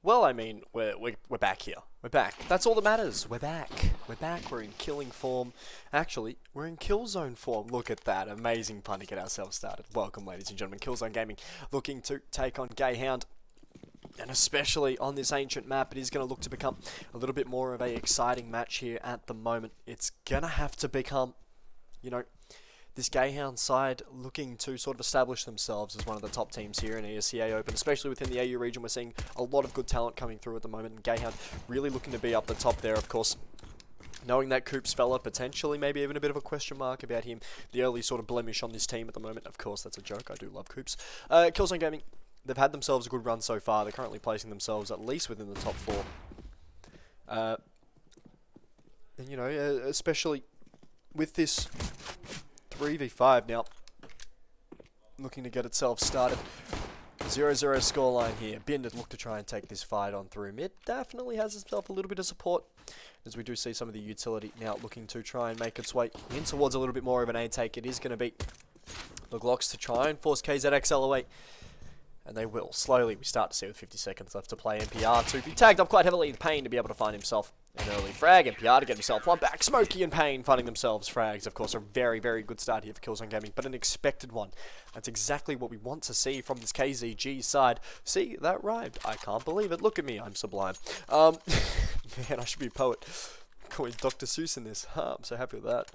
Well, I mean, we're back here. We're back. That's all that matters. We're back. We're back. We're in killing form. Actually, we're in killzone form. Look at that. Amazing pun to get ourselves started. Welcome, ladies and gentlemen. Killzone Gaming looking to take on Gayhound. And especially on this ancient map, it is going to look to become a little bit more of a exciting match here at the moment. It's going to have to become, this Gayhound side looking to sort of establish themselves as one of the top teams here in ESEA Open, especially within the AU region. We're seeing a lot of good talent coming through at the moment, and Gayhound really looking to be up the top there, of course. Knowing that Coops fella, potentially maybe even a bit of a question mark about him, the early sort of blemish on this team at the moment. Of course, that's a joke. I do love Coops. Killzone Gaming, they've had themselves a good run so far. They're currently placing themselves at least within the top 4. And, especially with this 3v5 now, looking to get itself started. 0-0 scoreline here. Bin look to try and take this fight on through mid. Definitely has himself a little bit of support, as we do see some of the utility now looking to try and make its way in towards a little bit more of an A take. It is going to be the Glocks to try and force KZXL away. And they will. Slowly, we start to see with 50 seconds left to play. NPR to be tagged up quite heavily in Pain to be able to find himself an early frag. NPR to get himself one back. Smokey and Pain finding themselves frags. Of course, a very, very good start here for Killzone Gaming, but an expected one. That's exactly what we want to see from this KZG side. See, that rhymed. I can't believe it. Look at me. I'm sublime. Man, I should be a poet. Call me Dr. Seuss in this. I'm so happy with that.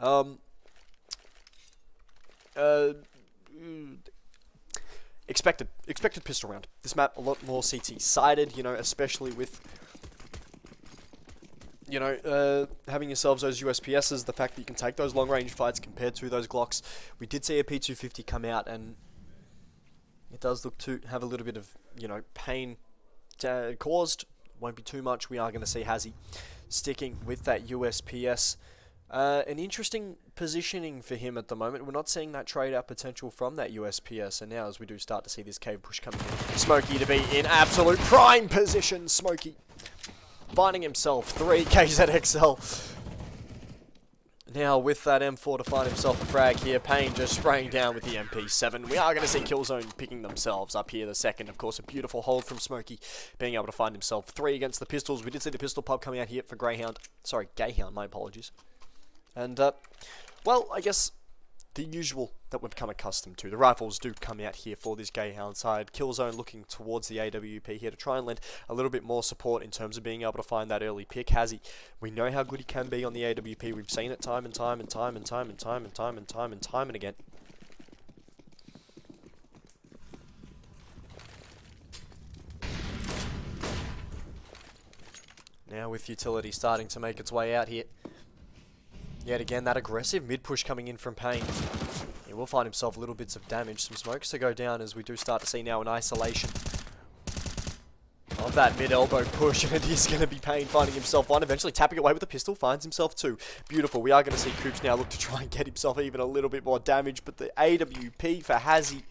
Expected pistol round. This map a lot more CT sided, especially with having yourselves those USPSs, the fact that you can take those long range fights compared to those Glocks. We did see a P250 come out, and it does look to have a little bit of pain caused. Won't be too much. We are going to see Hazzy sticking with that USPS. An interesting positioning for him at the moment. We're not seeing that trade out potential from that USPS, and now as we do start to see this cave push coming in, Smokey to be in absolute prime position. Smokey finding himself 3 KZXL. Now with that M4 to find himself a frag here. Payne just spraying down with the MP7. We are going to see Killzone picking themselves up here the second. Of course, a beautiful hold from Smokey, being able to find himself 3 against the pistols. We did see the pistol pub coming out here for Gayhound, my apologies. And, well, I guess the usual that we've become accustomed to. The rifles do come out here for this Gayhound side. Killzone looking towards the AWP here to try and lend a little bit more support in terms of being able to find that early pick. Hazzy, we know how good he can be on the AWP. We've seen it time and time and again. Now with utility starting to make its way out here. Yet again, that aggressive mid-push coming in from Pain. He will find himself little bits of damage. Some smokes to go down as we do start to see now an isolation of that mid-elbow push. And it is going to be Pain finding himself one. Eventually tapping away with the pistol. Finds himself 2. Beautiful. We are going to see Coops now look to try and get himself even a little bit more damage. But the AWP for Hazzy.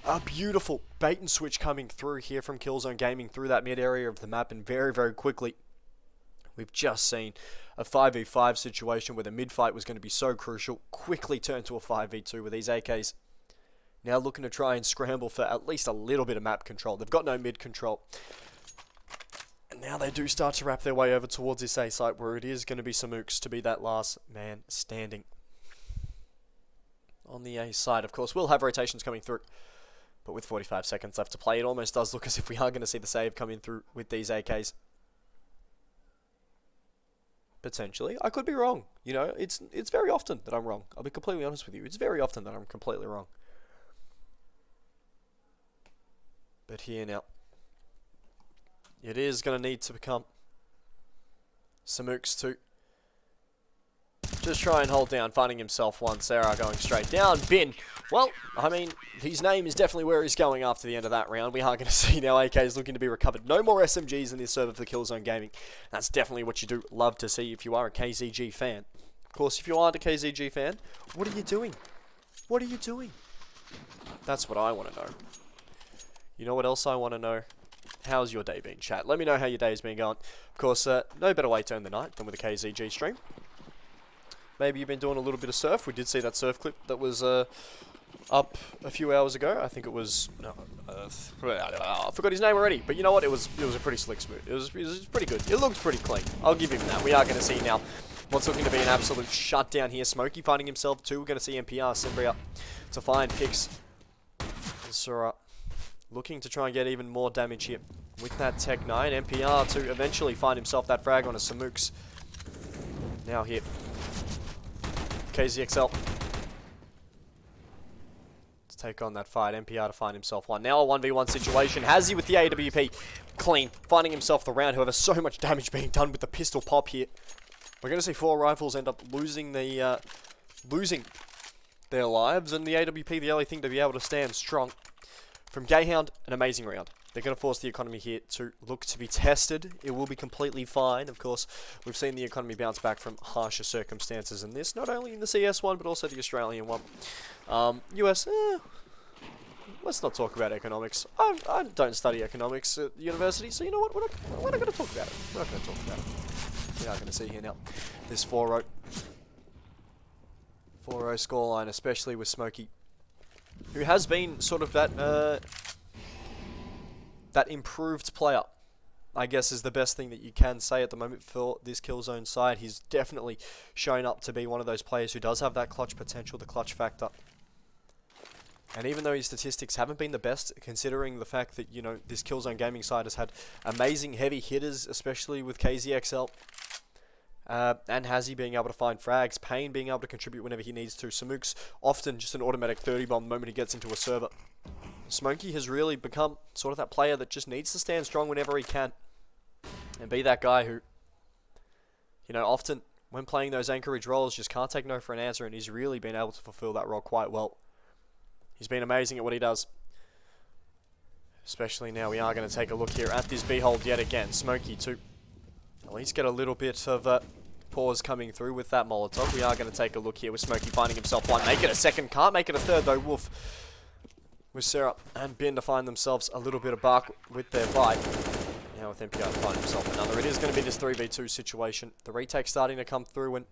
A beautiful bait and switch coming through here from Killzone Gaming through that mid area of the map. And very, very quickly, we've just seen a 5v5 situation where the mid-fight was going to be so crucial, quickly turned to a 5v2 with these AKs. Now looking to try and scramble for at least a little bit of map control. They've got no mid control. And now they do start to wrap their way over towards this A site where it is going to be Samooks to be that last man standing. On the A side, of course, we'll have rotations coming through. But with 45 seconds left to play, it almost does look as if we are going to see the save come in through with these AKs. Potentially. I could be wrong. It's very often that I'm wrong. I'll be completely honest with you. It's very often that I'm completely wrong. But here now, it is going to need to become Samooks to just try and hold down, finding himself one. Sarah going straight down. Bin. Well, I mean, his name is definitely where he's going after the end of that round. We are going to see now AKs looking to be recovered. No more SMGs in this server for Killzone Gaming. That's definitely what you do love to see if you are a KZG fan. Of course, if you aren't a KZG fan, what are you doing? What are you doing? That's what I want to know. You know what else I want to know? How's your day been, chat? Let me know how your day's been going. Of course, no better way to end the night than with a KZG stream. Maybe you've been doing a little bit of surf. We did see that surf clip that was up a few hours ago. I think it was I forgot his name already, but you know what? It was a pretty slick smooth. It was pretty good. It looked pretty clean. I'll give him that. We are going to see now what's looking to be an absolute shutdown here. Smokey finding himself too. We're going to see MPR Simbria to find picks. Sura looking to try and get even more damage here with that Tech 9. MPR to eventually find himself that frag on a Samooks. Now here. KZXL to take on that fight. MPR to find himself one. Now a 1v1 situation. Hazzy with the AWP. Clean. Finding himself the round. However, so much damage being done with the pistol pop here. We're going to see 4 rifles end up losing their lives. And the AWP, the only thing to be able to stand strong. From Gayhound, an amazing round. They're going to force the economy here to look to be tested. It will be completely fine. Of course, we've seen the economy bounce back from harsher circumstances in this. Not only in the CS one, but also the Australian one. US, let's not talk about economics. I don't study economics at university, so you know what? We're not going to talk about it. We're not going to talk about it. We are going to see here now. This 4-0 scoreline, especially with Smokey, who has been sort of that improved player, I guess, is the best thing that you can say at the moment for this Killzone side. He's definitely shown up to be one of those players who does have that clutch potential, the clutch factor. And even though his statistics haven't been the best, considering the fact that, you know, this Killzone gaming side has had amazing heavy hitters, especially with KZXL, and Hazzy being able to find frags, Payne being able to contribute whenever he needs to, Samooks often just an automatic 30 bomb the moment he gets into a server. Smokey has really become sort of that player that just needs to stand strong whenever he can. And be that guy who, you know, often when playing those Anchorage roles just can't take no for an answer, and he's really been able to fulfill that role quite well. He's been amazing at what he does. Especially now, we are going to take a look here at this B-hold yet again. Smokey to at least get a little bit of pause coming through with that Molotov. We are going to take a look here with Smokey finding himself one. Make it a second, can't make it a third though. Wolf with Sarah and Ben to find themselves a little bit of bark with their bite. Now with MPR to find himself another. It is going to be this 3v2 situation. The retake starting to come through, and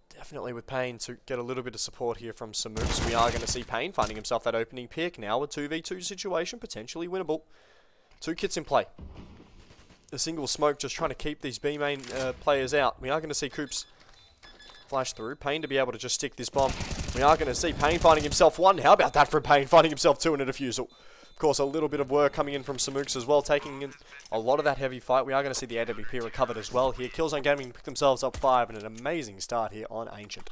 definitely with Payne to get a little bit of support here from Samooks. We are going to see Payne finding himself that opening pick. Now a 2v2 situation, potentially winnable. 2 kits in play. A single smoke just trying to keep these B main players out. We are going to see Coops flash through. Payne to be able to just stick this bomb. We are going to see Payne finding himself one. How about that from Payne? Finding himself 2 in a defusal. Of course, a little bit of work coming in from Samooks as well, taking in a lot of that heavy fight. We are going to see the AWP recovered as well here. Killzone Gaming pick themselves up 5 and an amazing start here on Ancient.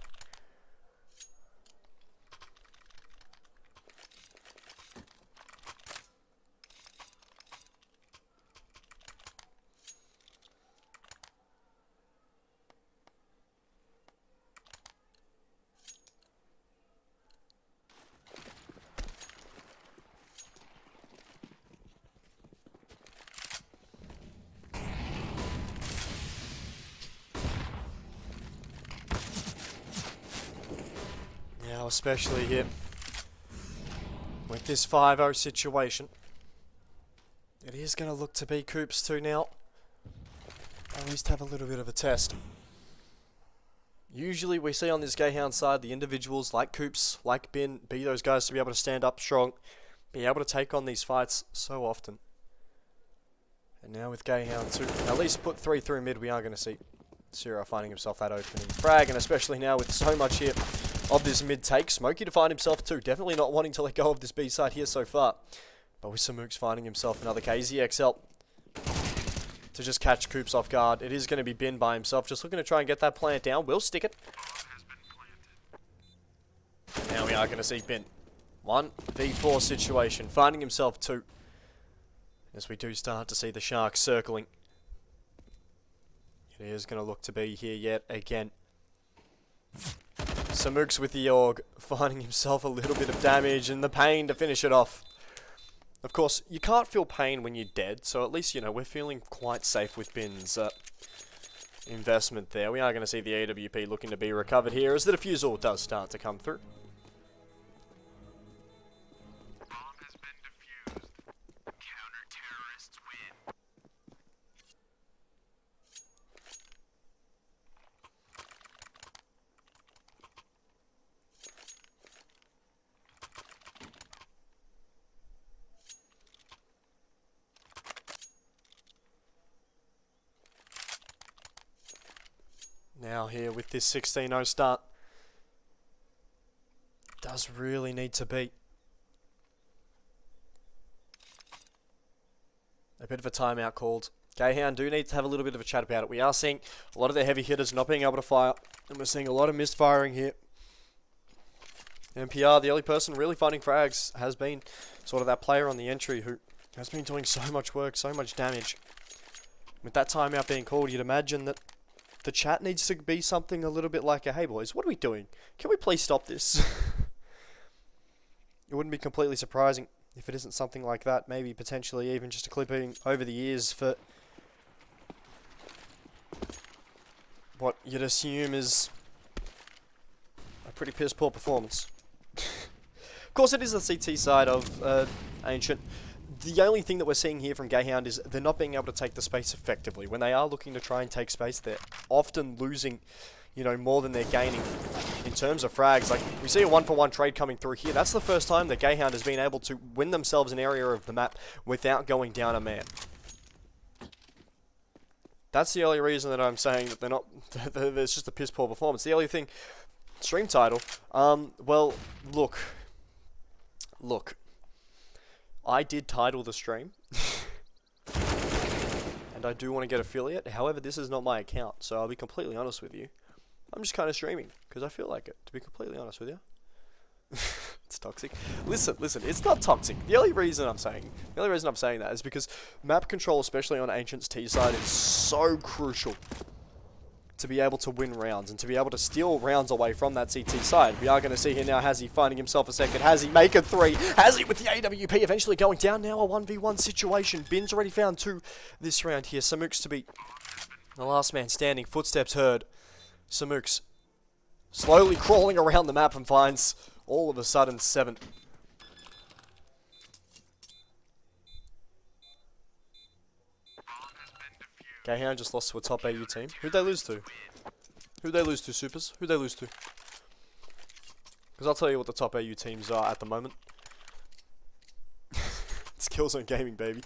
Now, especially here with this 5-0 situation, it is going to look to be Coops too now. At least have a little bit of a test. Usually we see on this Gayhound side the individuals like Coops, like Bin, be those guys to be able to stand up strong, be able to take on these fights so often. And now with Gayhound to at least put 3 through mid, we are going to see Sierra finding himself that opening frag, and especially now with so much here of this mid take. Smokey to find himself too. Definitely not wanting to let go of this B side here so far. But with Samooks finding himself another KZXL to just catch Coops off guard. It is going to be Bin by himself. Just looking to try and get that plant down. Will stick it. Now we are going to see Bin. 1v4 situation. Finding himself 2. As we do start to see the Sharks circling. It is going to look to be here yet again. Samooks with the Org, finding himself a little bit of damage, and the Payne to finish it off. Of course, you can't feel pain when you're dead, so at least, you know, we're feeling quite safe with Bin's investment there. We are going to see the AWP looking to be recovered here as the defusal does start to come through. Now here with this 16-0 start. Does really need to be a bit of a timeout called. Gayhound do need to have a little bit of a chat about it. We are seeing a lot of their heavy hitters not being able to fire, and we're seeing a lot of misfiring here. NPR, the only person really finding frags, has been sort of that player on the entry who has been doing so much work, so much damage. With that timeout being called, you'd imagine that the chat needs to be something a little bit like a, hey boys, what are we doing? Can we please stop this? It wouldn't be completely surprising if it isn't something like that. Maybe potentially even just a clipping over the years for what you'd assume is a pretty piss poor performance. Of course, it is the CT side of Ancient. The only thing that we're seeing here from Gayhound is they're not being able to take the space effectively. When they are looking to try and take space, they're often losing, you know, more than they're gaining in terms of frags. Like, we see a 1-for-1 trade coming through here. That's the first time that Gayhound has been able to win themselves an area of the map without going down a man. That's the only reason that I'm saying that they're not... There's just a piss poor performance. The only thing... Stream title. Well, look. I did title the stream. And I do want to get affiliate. However, this is not my account, so I'll be completely honest with you. I'm just kind of streaming, because I feel like it, to be completely honest with you. It's toxic. Listen, it's not toxic. The only reason I'm saying that is because map control, especially on Ancient's T side, is so crucial to be able to win rounds and to be able to steal rounds away from that CT side. We are going to see here now Hazzy finding himself a second. Hazzy make a 3. Hazzy with the AWP eventually going down. Now a 1v1 situation. Bin's already found 2 this round here. Samuk's to be the last man standing. Footsteps heard. Samuk's slowly crawling around the map and finds all of a sudden 7. Gayhound just lost to a top AU team. Who'd they lose to? Who'd they lose to, Supers? Who'd they lose to? Because I'll tell you what the top AU teams are at the moment. It's Killzone Gaming, baby.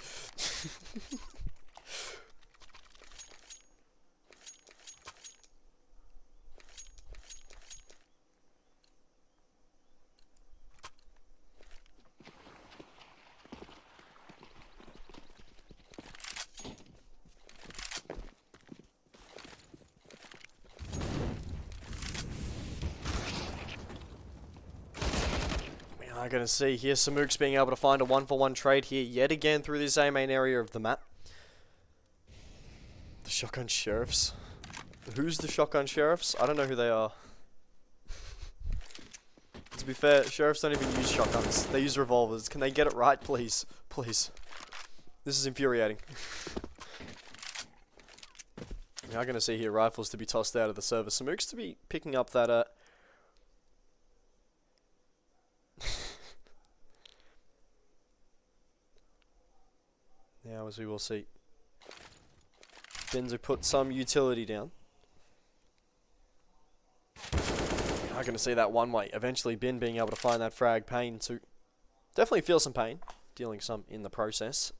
I'm going to see here Samuk's being able to find a 1-for-1 trade here yet again through this A main area of the map. The Shotgun Sheriffs. Who's the Shotgun Sheriffs? I don't know who they are. To be fair, Sheriffs don't even use shotguns. They use revolvers. Can they get it right, please? Please. This is infuriating. Now I'm going to see here rifles to be tossed out of the server. Samuk's to be picking up that... Now, as we will see, Benzo put some utility down. I'm going to see that one way. Eventually, Ben being able to find that frag. Pain to definitely feel some pain, dealing some in the process.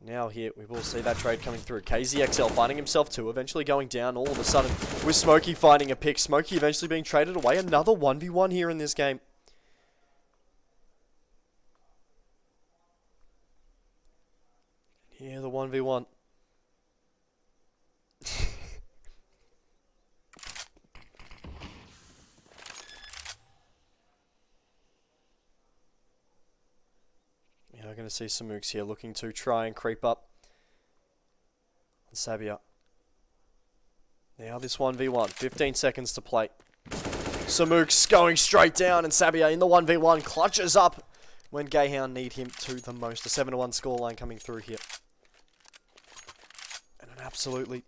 Now here, we will see that trade coming through. KZXL finding himself 2, eventually going down all of a sudden with Smokey finding a pick. Smokey eventually being traded away. Another 1v1 here in this game. Yeah, the 1v1. Yeah, I'm going to see some mooks here looking to try and creep up on Sabia. Now this 1v1, 15 seconds to play. Samuk's going straight down, and Sabia in the 1v1 clutches up when Gayhound need him to the most. A 7-1 scoreline coming through here. And an absolutely...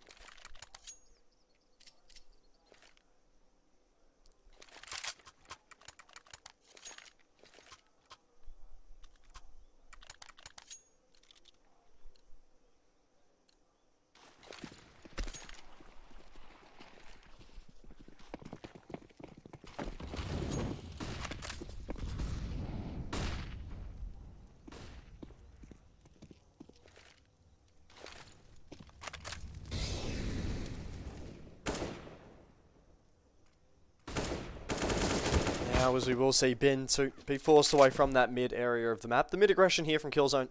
Now, as we will see, Bin to be forced away from that mid area of the map. The mid aggression here from Killzone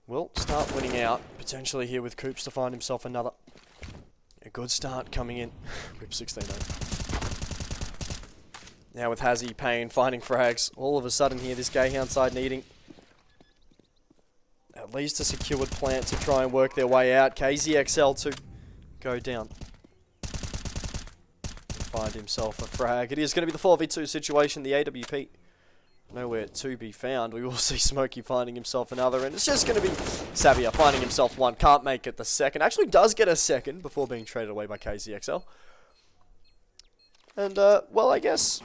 will start winning out, potentially here with Coops to find himself another. A good start coming in. Rip 16-0. Now with Hazzy, Payne finding frags. All of a sudden here, this Gayhound side needing at least a secured plant to try and work their way out. KZXL to go down. Find himself a frag. It is going to be the 4v2 situation, the AWP. Nowhere to be found. We will see Smokey finding himself another, and it's just going to be Xavier finding himself one. Can't make it the second. Actually does get a second before being traded away by KZXL. And, well, I guess...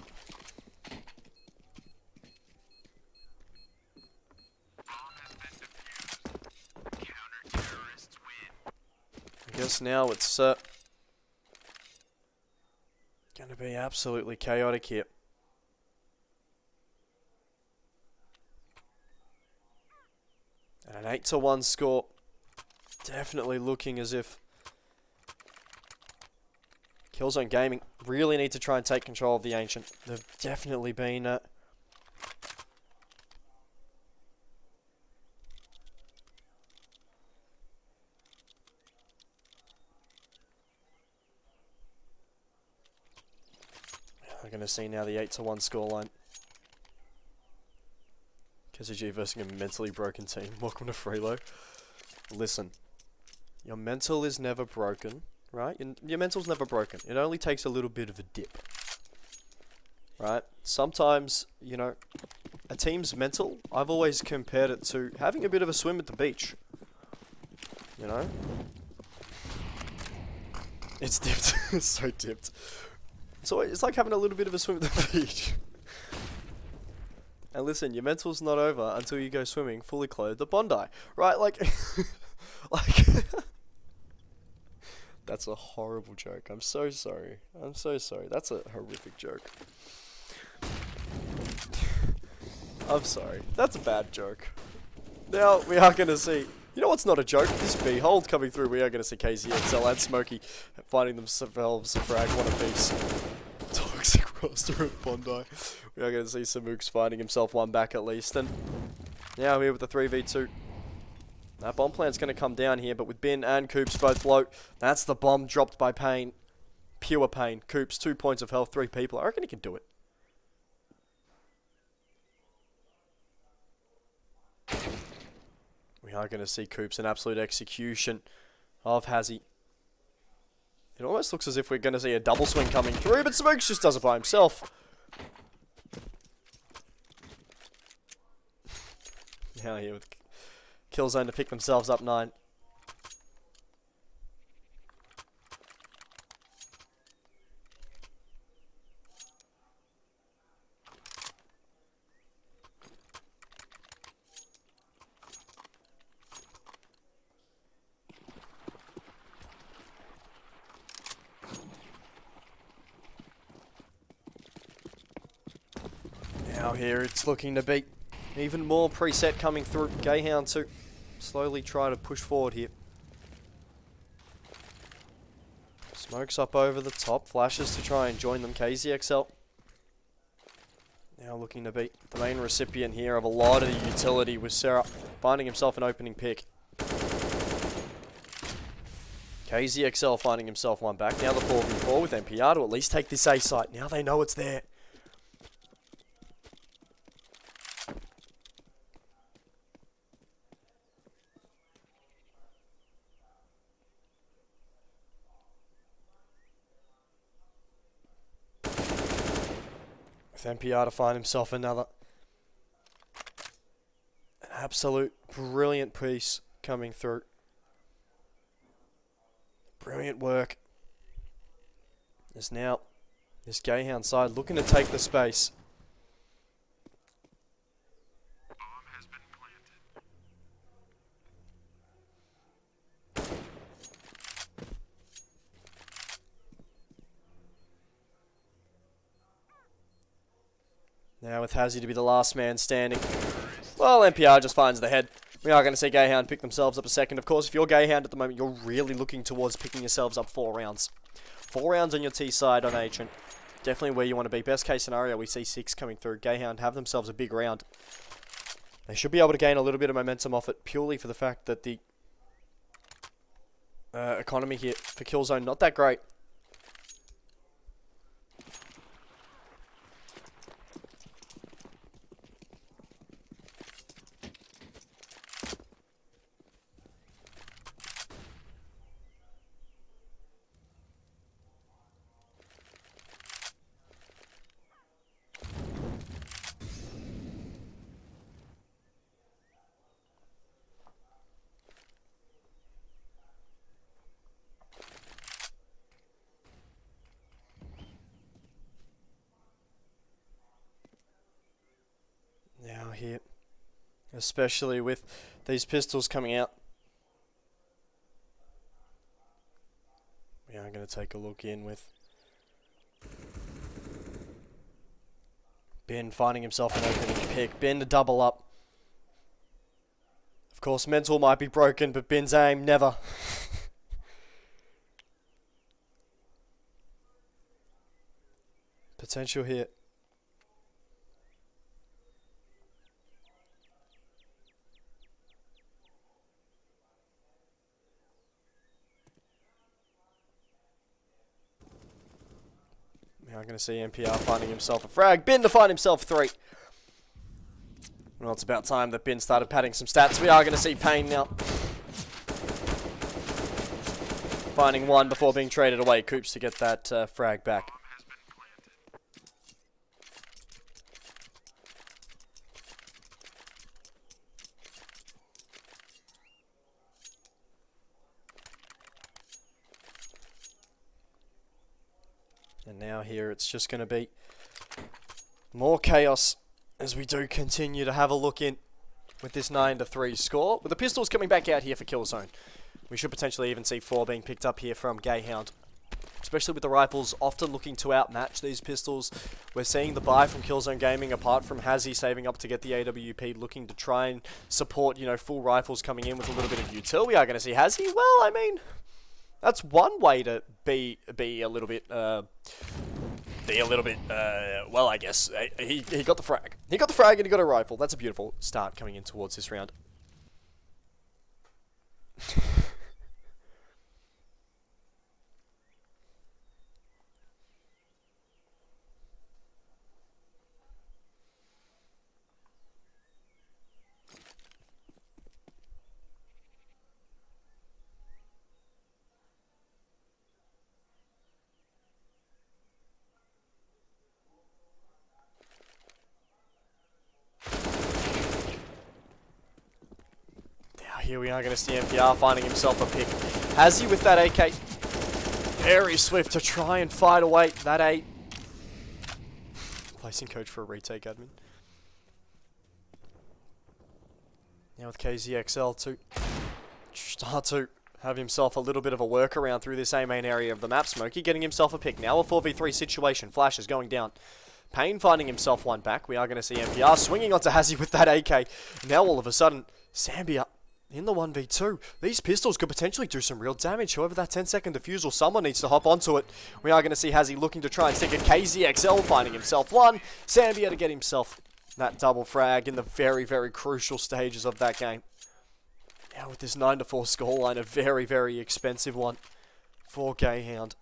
now it's going to be absolutely chaotic here. And an 8-1 score. Definitely looking as if Killzone Gaming really need to try and take control of the Ancient. They've definitely been... I'm going to see now the 8-1 scoreline. KZG versus a mentally broken team. Welcome to Freelo. Listen, your mental is never broken, right? Your mental's never broken. It only takes a little bit of a dip, right? Sometimes, you know, a team's mental, I've always compared it to having a bit of a swim at the beach. You know? It's dipped. It's so dipped. So it's like having a little bit of a swim at the beach. And listen, your mental's not over until you go swimming fully clothed at Bondi. Right, like... like... That's a horrible joke. I'm so sorry. I'm so sorry. That's a horrific joke. I'm sorry. That's a bad joke. Now, we are going to see... You know what's not a joke? This B-hold coming through. We are going to see KZXL and Smokey finding themselves a frag, one apiece. Toxic roster at Bondi. We are going to see Samooks finding himself one back at least. And now here with the 3v2. That bomb plant's going to come down here, but with Bin and Coops both low. That's the bomb dropped by Payne. Pure Payne. Coops, 2 points of health, 3 people. I reckon he can do it. We are going to see Coops an absolute execution of Hazzy. It almost looks as if we're going to see a double swing coming through, but Smokes just does it by himself. Now here with Killzone to pick themselves up 9. Now here it's looking to be even more preset coming through. Gayhound to slowly try to push forward here. Smokes up over the top. Flashes to try and join them. KZXL now looking to be the main recipient here of a lot of the utility with Sarah finding himself an opening pick. KZXL finding himself one back. Now the 4v4 with NPR to at least take this A site. Now they know it's there. NPR to find himself another. An absolute brilliant piece coming through. Brilliant work. There's now this Gayhound side looking to take the space. Now with Hazzy to be the last man standing. Well, NPR just finds the head. We are going to see Gayhound pick themselves up a second. Of course, if you're Gayhound at the moment, you're really looking towards picking yourselves up 4 rounds. 4 rounds on your T side on Ancient. definitely where you want to be. Best case scenario, we see 6 coming through. Gayhound have themselves a big round. They should be able to gain a little bit of momentum off it, purely for the fact that the economy here for Killzone, not that great. Now here, especially with these pistols coming out, we are going to take a look in with Ben finding himself an opening pick. Ben to double up. Of course, mental might be broken, but Ben's aim, never. Potential here. Now I'm going to see NPR finding himself a frag. Ben to find himself 3. Well, it's about time that Ben started padding some stats. We are going to see Payne now. Finding 1 before being traded away. Coops to get that frag back. And now here it's just going to be more chaos as we do continue to have a look in with this 9-3 score. With the pistols coming back out here for Killzone. We should potentially even see 4 being picked up here from Gayhound. Especially with the rifles often looking to outmatch these pistols. We're seeing the buy from Killzone Gaming, apart from Hazzy saving up to get the AWP, looking to try and support, you know, full rifles coming in with a little bit of util. We are going to see Hazzy. Well, I mean, that's one way to be a little bit, well, I guess. He got the frag. He got the frag and he got a rifle. That's a beautiful start coming in towards this round. Here we are going to see NPR finding himself a pick. Hazzy with that AK. Very swift to try and fight away that 8. Placing coach for a retake admin. Now with KZXL to start to have himself a little bit of a workaround through this A main area of the map. Smokey getting himself a pick. Now a 4v3 situation. Flash is going down. Payne finding himself 1 back. We are going to see NPR swinging onto Hazzy with that AK. Now all of a sudden, Zambia in the 1v2. These pistols could potentially do some real damage. However, that 10-second defusal, someone needs to hop onto it. We are going to see Hazzy looking to try and stick a KZXL, finding himself 1. Zambia to get himself that double frag in the very, very crucial stages of that game. Now with this 9-4 scoreline, a very, very expensive one for Gayhound.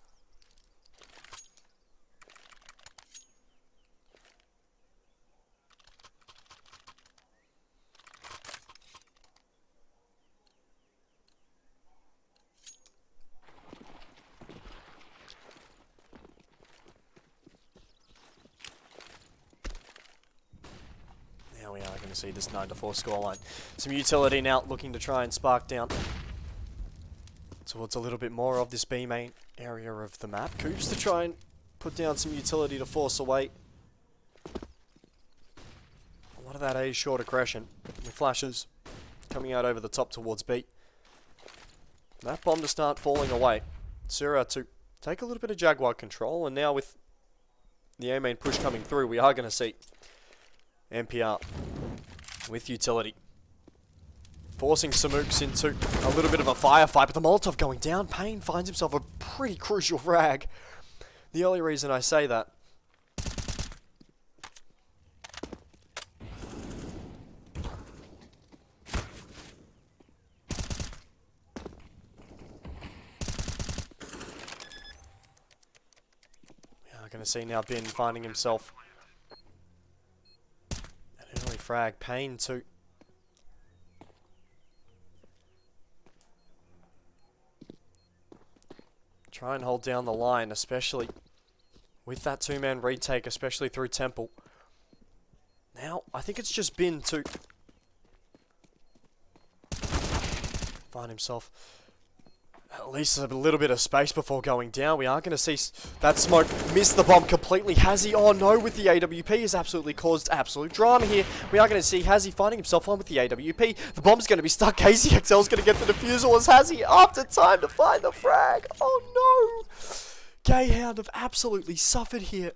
Now we are going to see this 9-4 scoreline. Some utility now looking to try and spark down towards a little bit more of this B main area of the map. Coops to try and put down some utility to force away a lot of that A short aggression with flashes coming out over the top towards B. That bomb to start falling away. Sura to take a little bit of Jaguar control, and now with the A main push coming through, we are going to see NPR with utility forcing Samooks into a little bit of a firefight, but the Molotov going down. Payne finds himself a pretty crucial frag. The only reason I say that going to see now Bin finding himself an early frag. Payne too. Try and hold down the line, especially with that two-man retake, especially through Temple. Now, I think it's just Bin to find himself at least a little bit of space before going down. We are going to see that smoke miss the bomb completely. Hazzy, oh no, with the AWP has absolutely caused absolute drama here. We are going to see Hazzy finding himself on with the AWP. The bomb's going to be stuck. KZXL's going to get the defusal as Hazzy after time to find the frag. Oh no! Gayhound have absolutely suffered here.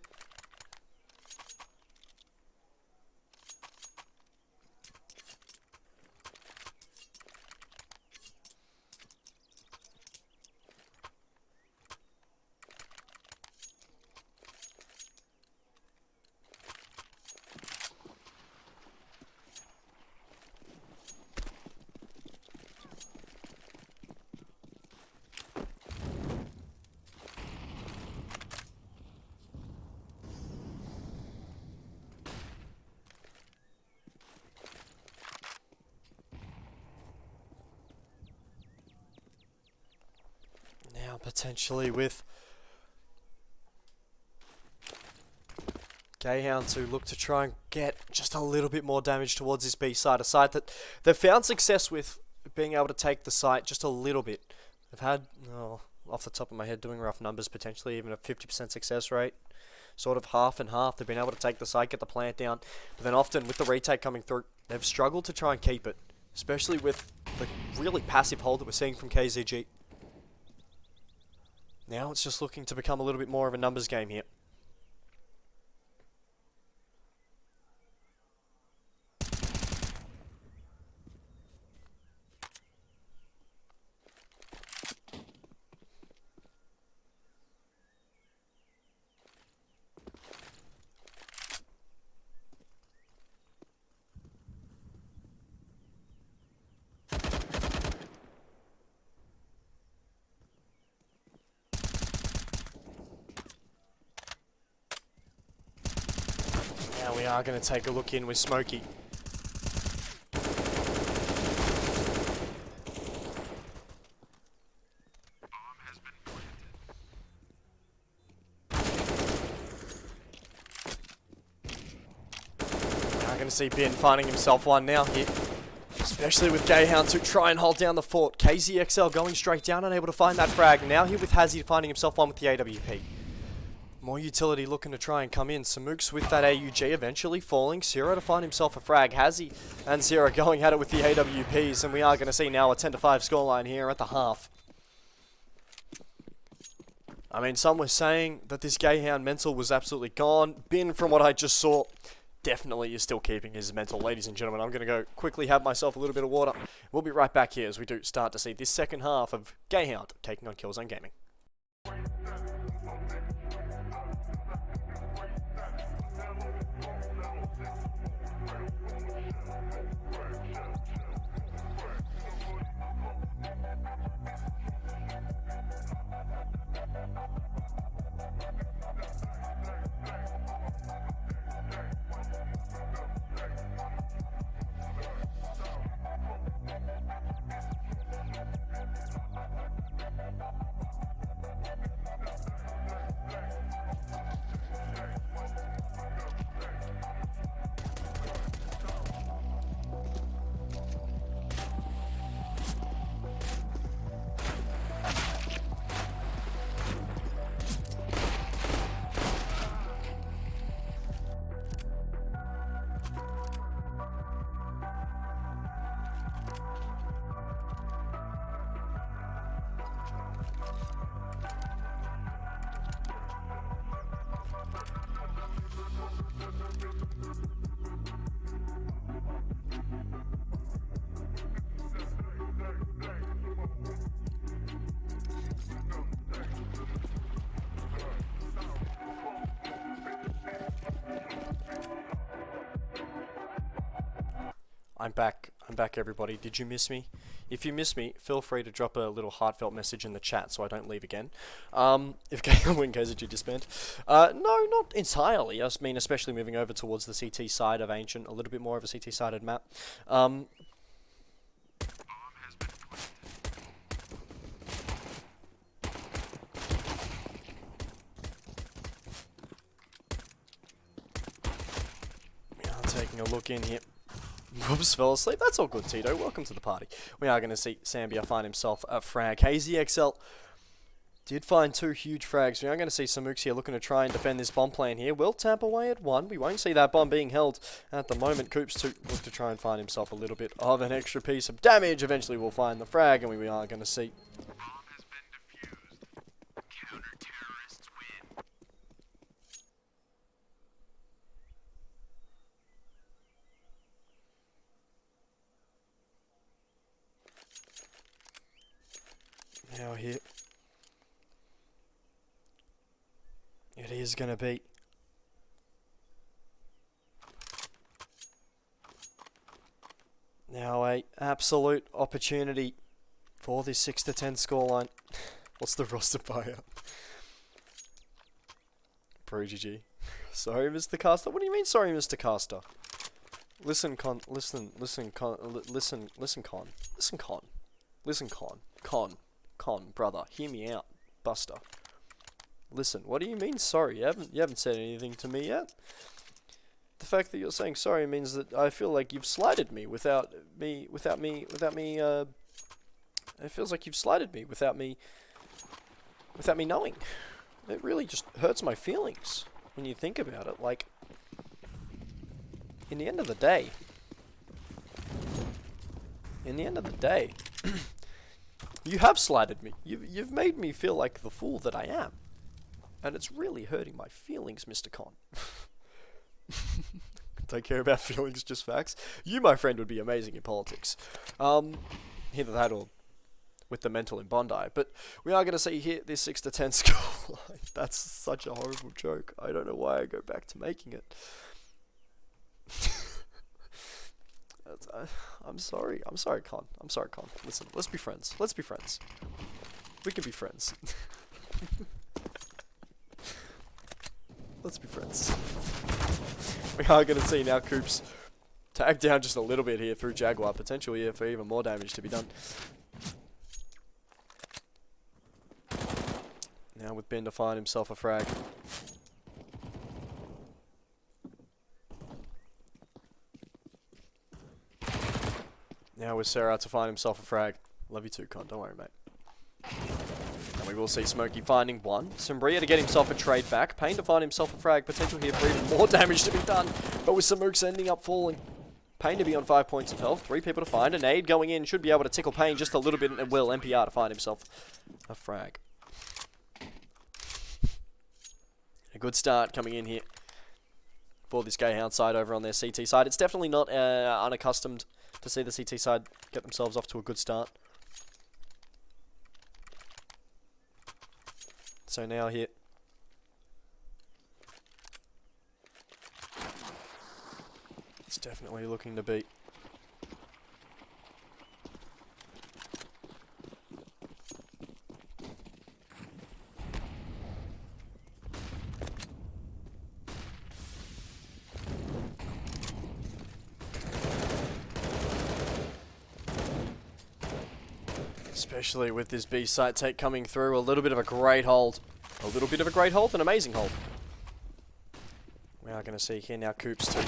Potentially with Gayhound to look to try and get just a little bit more damage towards this B side, a site that they've found success with being able to take the site just a little bit. They've had, off the top of my head, doing rough numbers, potentially even a 50% success rate, sort of half and half. They've been able to take the site, get the plant down, but then often with the retake coming through, they've struggled to try and keep it, especially with the really passive hold that we're seeing from KZG. Now it's just looking to become a little bit more of a numbers game here. We are going to take a look in with Smokey. We are going to see Ben finding himself one now here. Especially with Gayhound to try and hold down the fort. KZXL going straight down, unable to find that frag. Now here with Hazzy finding himself one with the AWP. More utility looking to try and come in. Samooks with that AUG eventually falling. Zero to find himself a frag. Hazzy and Zero going at it with the AWPs. And we are going to see now a 10-5 scoreline here at the half. I mean, some were saying that this Gayhound mental was absolutely gone. Bin, from what I just saw, definitely is still keeping his mental. Ladies and gentlemen, I'm going to go quickly have myself a little bit of water. We'll be right back here as we do start to see this second half of Gayhound taking on Killzone Gaming. I'm back. I'm back, everybody. Did you miss me? If you miss me, feel free to drop a little heartfelt message in the chat so I don't leave again. If when KZG disband. No, not entirely. I mean, especially moving over towards the CT side of Ancient, a little bit more of a CT-sided map. Taking a look in here. Whoops, fell asleep. That's all good, Tito. Welcome to the party. We are going to see Sambia find himself a frag. KZXL did find 2 huge frags. We are going to see Samux here looking to try and defend this bomb plan here. Will tap away at 1. We won't see that bomb being held at the moment. Coops to look to try and find himself a little bit of an extra piece of damage. Eventually we'll find the frag, and we are going to see... Now here, it is going to be now a absolute opportunity for this 6-10 scoreline. What's the roster buyout? Pro GG. Sorry, Mr. Caster. What do you mean, sorry, Mr. Caster? Listen, con. Con, brother, hear me out, Buster. Listen, what do you mean sorry? You haven't said anything to me yet. The fact that you're saying sorry means that I feel like you've slighted me without me. It feels like you've slighted me without me knowing. It really just hurts my feelings when you think about it. Like, in the end of the day. You have slighted me. You've made me feel like the fool that I am. And it's really hurting my feelings, Mr. Con. Don't care about feelings, just facts. You, my friend, would be amazing in politics. Either that or with the mental in Bondi. But we are going to see here this 6-10 score. That's such a horrible joke. I don't know why I go back to making it. I'm sorry, Con. I'm sorry, Con. Listen, let's be friends. We can be friends. Let's be friends. We are going to see now Coops tag down just a little bit here through Jaguar. Potential here for even more damage to be done. Now with Ben to find himself a frag. Now with Sarah to find himself a frag. Love you too, Con. Don't worry, mate. And we will see Smokey finding 1. Sombria to get himself a trade back. Payne to find himself a frag. Potential here for even more damage to be done. But with Samooks ending up falling. Payne to be on 5 points of health. 3 people to find. A nade going in. Should be able to tickle Payne just a little bit. And will NPR to find himself a frag. A good start coming in here for this Gayhound side over on their CT side. It's definitely not unaccustomed to see the CT side get themselves off to a good start. So now here. It's definitely looking to beat. Especially with this B site take coming through, a little bit of a great hold. A little bit of a great hold, an amazing hold. We are going to see here now Coops to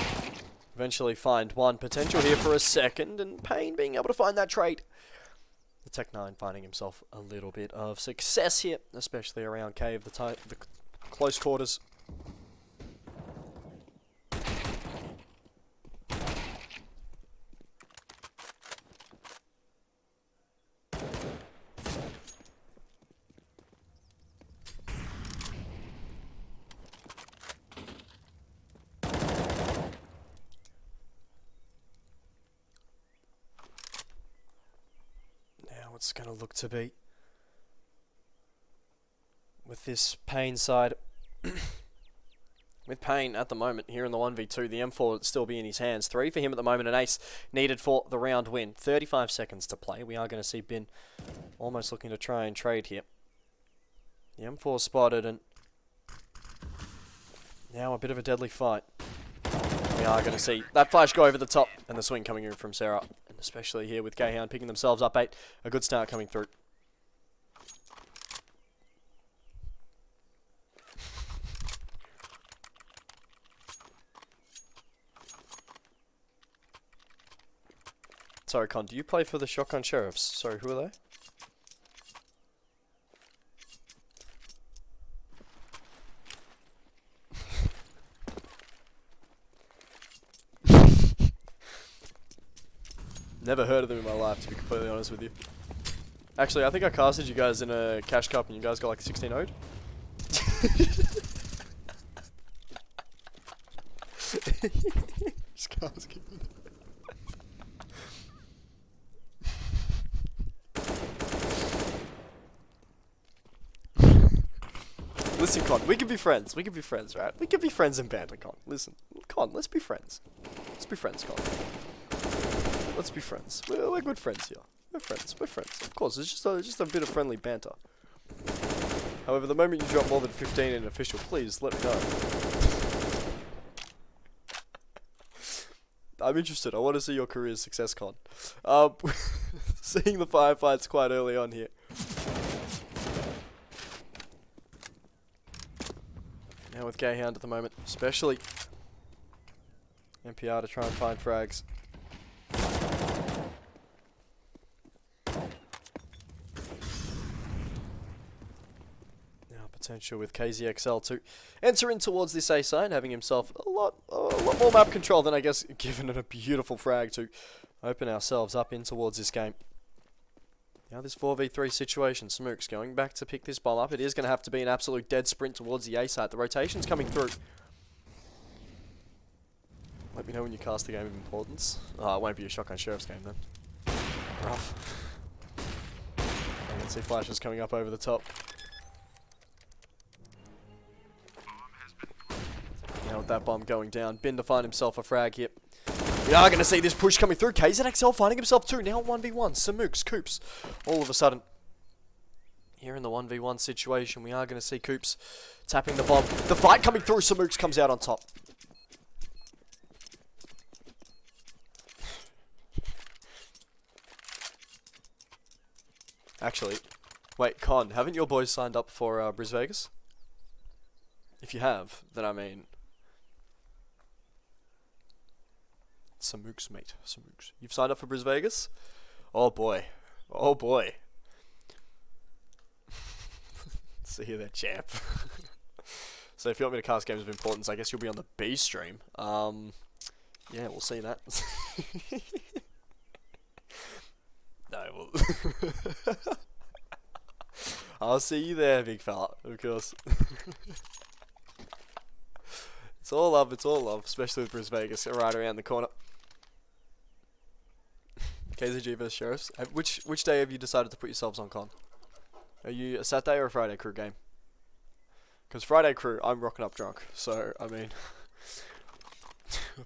eventually find 1. Potential here for a second, and Payne being able to find that trade. The Tech-9 finding himself a little bit of success here, especially around cave, the close quarters. It's going to look to be with this Payne side with Payne at the moment here in the 1v2. The M4 would still be in his hands. 3 for him at the moment. An ace needed for the round win. 35 seconds to play. We are going to see Bin almost looking to try and trade here. The M4 spotted, and now a bit of a deadly fight. We are going to see that flash go over the top, and the swing coming in from Sarah, and especially here with Gayhound picking themselves up 8. A good start coming through. Sorry, Con, do you play for the Shotgun Sheriffs? Sorry, who are they? Never heard of them in my life, to be completely honest with you. Actually, I think I casted you guys in a cash cup and you guys got like 16 0'd. Listen, Con, we can be friends. We can be friends, right? We can be friends in banter, Con. Listen, Con, let's be friends. Let's be friends, Con. Let's be friends. We're good friends here. We're friends. We're friends. Of course, it's just a bit of friendly banter. However, the moment you drop more than 15 in official, please let me know. I'm interested. I want to see your career's success, Con. Seeing the firefights quite early on here. Now with Gayhound at the moment, especially NPR to try and find frags. Now potential with KZXL to enter in towards this A side, having himself a lot more map control than I guess given it a beautiful frag to open ourselves up in towards this game. Now this 4v3 situation, Smooks going back to pick this bomb up. It is going to have to be an absolute dead sprint towards the A site. The rotation's coming through. Let me know when you cast the game of importance. Oh, it won't be a Shotgun Sheriff's game then. Rough. You can see flashes coming up over the top. Now with that bomb going down, Bin to find himself a frag here. We are going to see this push coming through. KZXL finding himself 2. Now 1v1. Samooks, Coops. All of a sudden, here in the 1v1 situation, we are going to see Coops tapping the bomb. The fight coming through. Samooks comes out on top. Actually, wait, Con, haven't your boys signed up for Bris Vegas? If you have, then I mean... Samooks, mate. Samooks. You've signed up for Bris Vegas? Oh boy. Oh boy. See you there, champ. So if you want me to cast games of importance, I guess you'll be on the B stream. Yeah, we'll see that. No, we'll... I'll see you there, big fella, of course. It's all love, especially with Bris Vegas right around the corner. KZG vs Sheriffs. Which day have you decided to put yourselves on, Con? Are you a Saturday or a Friday crew game? Because Friday crew, I'm rocking up drunk. So, I mean...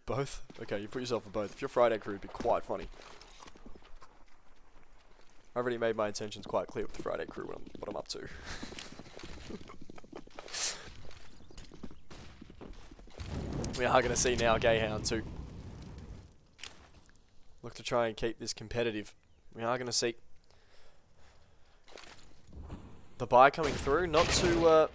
both? Okay, you put yourself for both. If you're Friday crew, it'd be quite funny. I already made my intentions quite clear with the Friday crew what I'm up to. We are going to see now Gayhound too. Look to try and keep this competitive. We are going to see the buy coming through. Not to...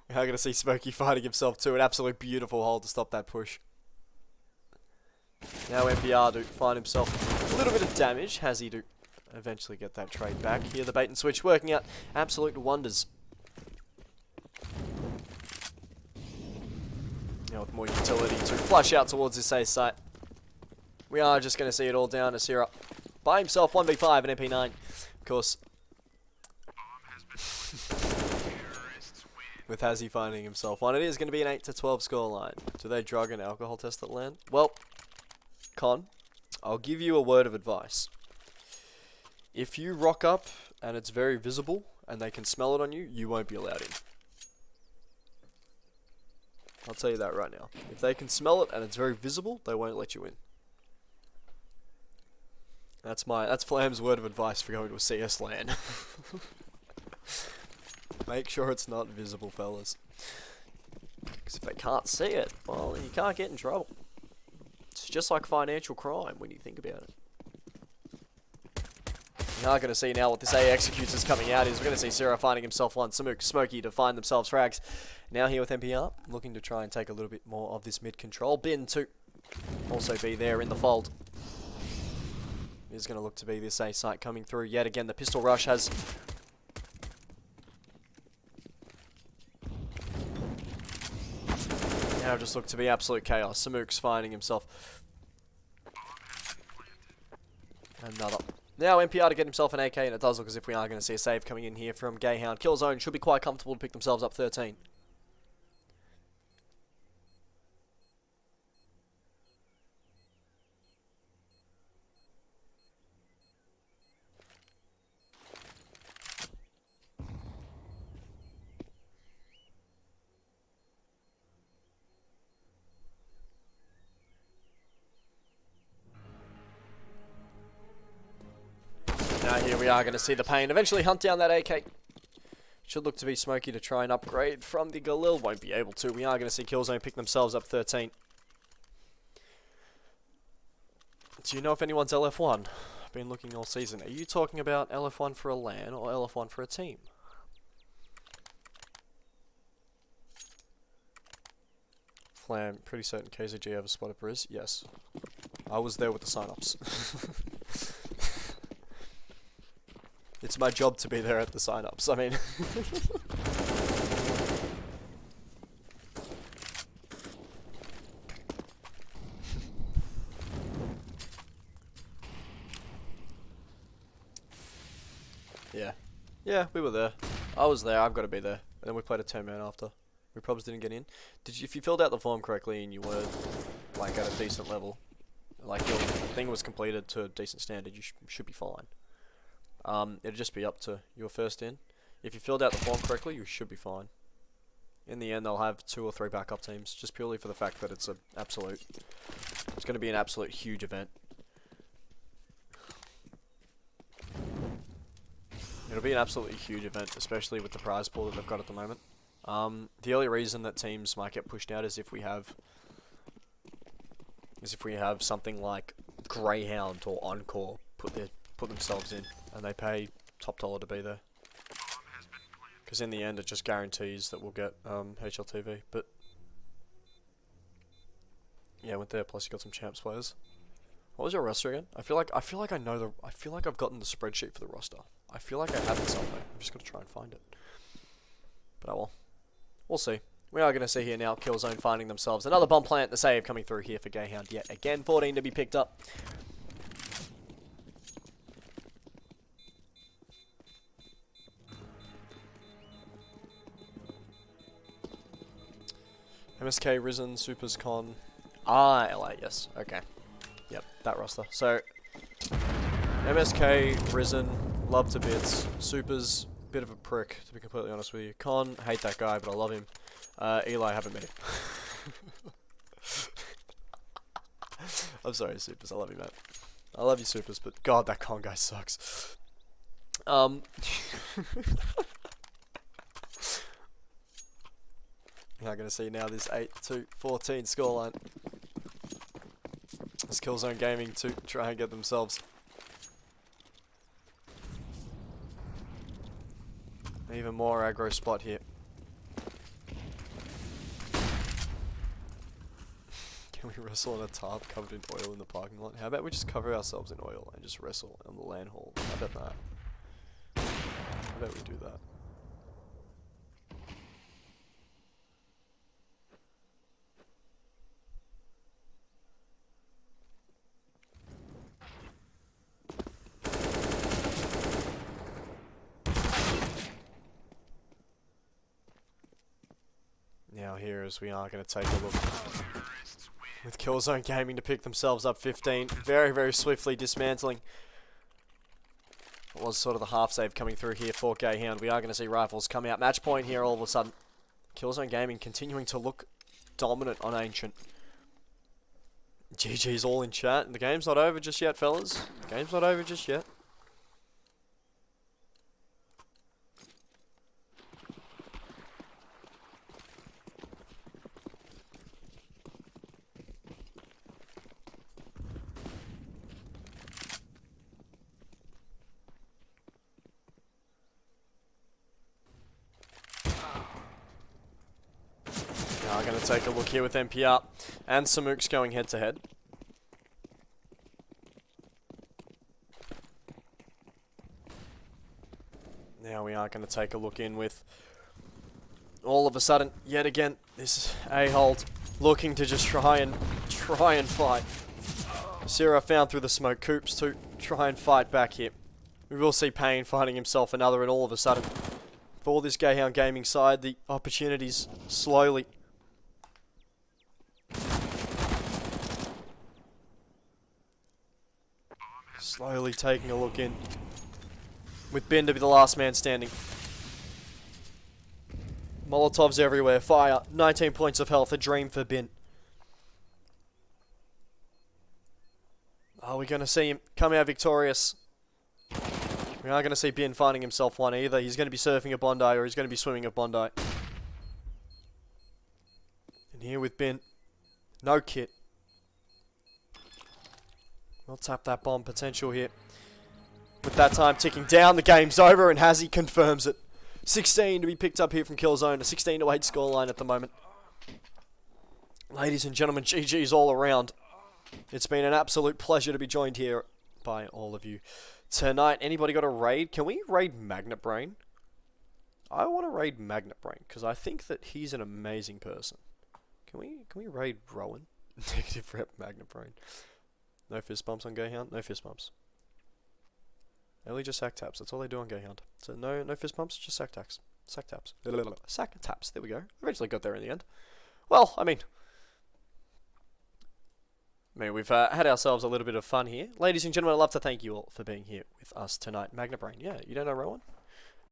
we are going to see Smokey fighting himself too. An absolute beautiful hold to stop that push. Now NPR do find himself a little bit of damage. Has he do eventually get that trade back. Here the bait and switch working out absolute wonders. Now with more utility to flush out towards this A site. We are just going to see it all down to ESEA by himself, 1v5 and MP9. Of course, with Hazzy finding himself one. It is going to be an 8-12 scoreline. Do they drug and alcohol test at land? Well, Con, I'll give you a word of advice. If you rock up and it's very visible and they can smell it on you, you won't be allowed in. I'll tell you that right now. If they can smell it and it's very visible, they won't let you in. That's Flam's word of advice for going to a CS LAN. Make sure it's not visible, fellas. Because if they can't see it, well, you can't get in trouble. It's just like financial crime when you think about it. You are going to see now what this A executes is coming out is. We're going to see Sarah finding himself one, Smokey to find themselves frags. Now here with MPR, looking to try and take a little bit more of this mid control. Bin to also be there in the fold. Is going to look to be this A site coming through yet again. The pistol rush has... Now just look to be absolute chaos. Samuk's finding himself another. Now MPR to get himself an AK, and it does look as if we are going to see a save coming in here from Gayhound. Killzone should be quite comfortable to pick themselves up 13. Now here we are going to see the pain eventually hunt down that AK. Should look to be Smokey to try and upgrade from the Galil. Won't be able to. We are going to see Killzone pick themselves up 13. Do you know if anyone's LF1? I've been looking all season. Are you talking about LF1 for a LAN or LF1 for a team? Flam, pretty certain KZG ever spotted Briz? Yes. I was there with the sign-ups. It's my job to be there at the sign-ups, I mean. Yeah. Yeah, we were there. I was there, I've got to be there. And then we played a 10-man after. We probably didn't get in. If you filled out the form correctly and you were, like, at a decent level, like, your thing was completed to a decent standard, you should be fine. It'll just be up to your first in. If you filled out the form correctly, you should be fine. In the end, they'll have 2 or 3 backup teams, just purely for the fact that it's it's going to be an absolute huge event. It'll be an absolutely huge event, especially with the prize pool that they've got at the moment. The only reason that teams might get pushed out is if we have something like Greyhound or Encore put themselves in, and they pay top dollar to be there. Because in the end, it just guarantees that we'll get HLTV. But yeah, went there. Plus, you got some champs players. What was your roster again? I feel like I know the. I feel like I've gotten the spreadsheet for the roster. I feel like I have it somewhere. I'm just gonna try and find it. But oh well, we'll see. We are gonna see here now. Killzone finding themselves another bomb plant. The save coming through here for Gayhound yet again. 14 to be picked up. MSK, Risen, Supers, Con, LA, yes, okay. Yep, that roster. So, MSK, Risen, love to bits. Supers, bit of a prick, to be completely honest with you. Con, hate that guy, but I love him. Eli, haven't met him. I'm sorry, Supers, I love you, mate. I love you, Supers, but God, that Con guy sucks. We're going to see now this 8-2-14 scoreline. It's Killzone Gaming to try and get themselves an even more aggro spot here. Can we wrestle on a tarp covered in oil in the parking lot? How about we just cover ourselves in oil and just wrestle on the LAN hall? How about that? How about we do that? Now here as we are going to take a look with Killzone Gaming to pick themselves up 15, very, very swiftly dismantling what was sort of the half save coming through here for Gayhound. We are going to see rifles come out. Match point here all of a sudden. Killzone Gaming continuing to look dominant on Ancient. GG's all in chat. The game's not over just yet, fellas. The game's not over just yet. Now we're going to take a look here with MPR and Samuk's going head to head. Now we are going to take a look in with, all of a sudden, yet again, this A-hold looking to just try and fight. Sarah found through the smoke. Coops to try and fight back here. We will see Payne fighting himself another, and all of a sudden, for this Gayhound Gaming side, the opportunities slowly taking a look in. With Ben to be the last man standing. Molotovs everywhere. Fire. 19 points of health. A dream for Ben. Are we going to see him come out victorious? We are going to see Ben finding himself one. Either he's going to be surfing a Bondi or he's going to be swimming a Bondi. And here with Ben. No kit. We'll tap that bomb potential here. With that time ticking down, the game's over, and Hazzy confirms it. 16 to be picked up here from Killzone. A 16-8 scoreline at the moment. Ladies and gentlemen, GG's all around. It's been an absolute pleasure to be joined here by all of you tonight. Anybody got a raid? Can we raid Magnet Brain? I want to raid Magnet Brain, because I think that he's an amazing person. Can we raid Rowan? Negative rep Magnet Brain. No fist bumps on Gayhound? No fist bumps. Only just sack taps. That's all they do on Gayhound. So no fist bumps, just sack taps. Sack taps. Sack taps. There we go. Eventually got there in the end. Well, I mean, we've had ourselves a little bit of fun here. Ladies and gentlemen, I'd love to thank you all for being here with us tonight. Magna Brain, yeah, you don't know Rowan?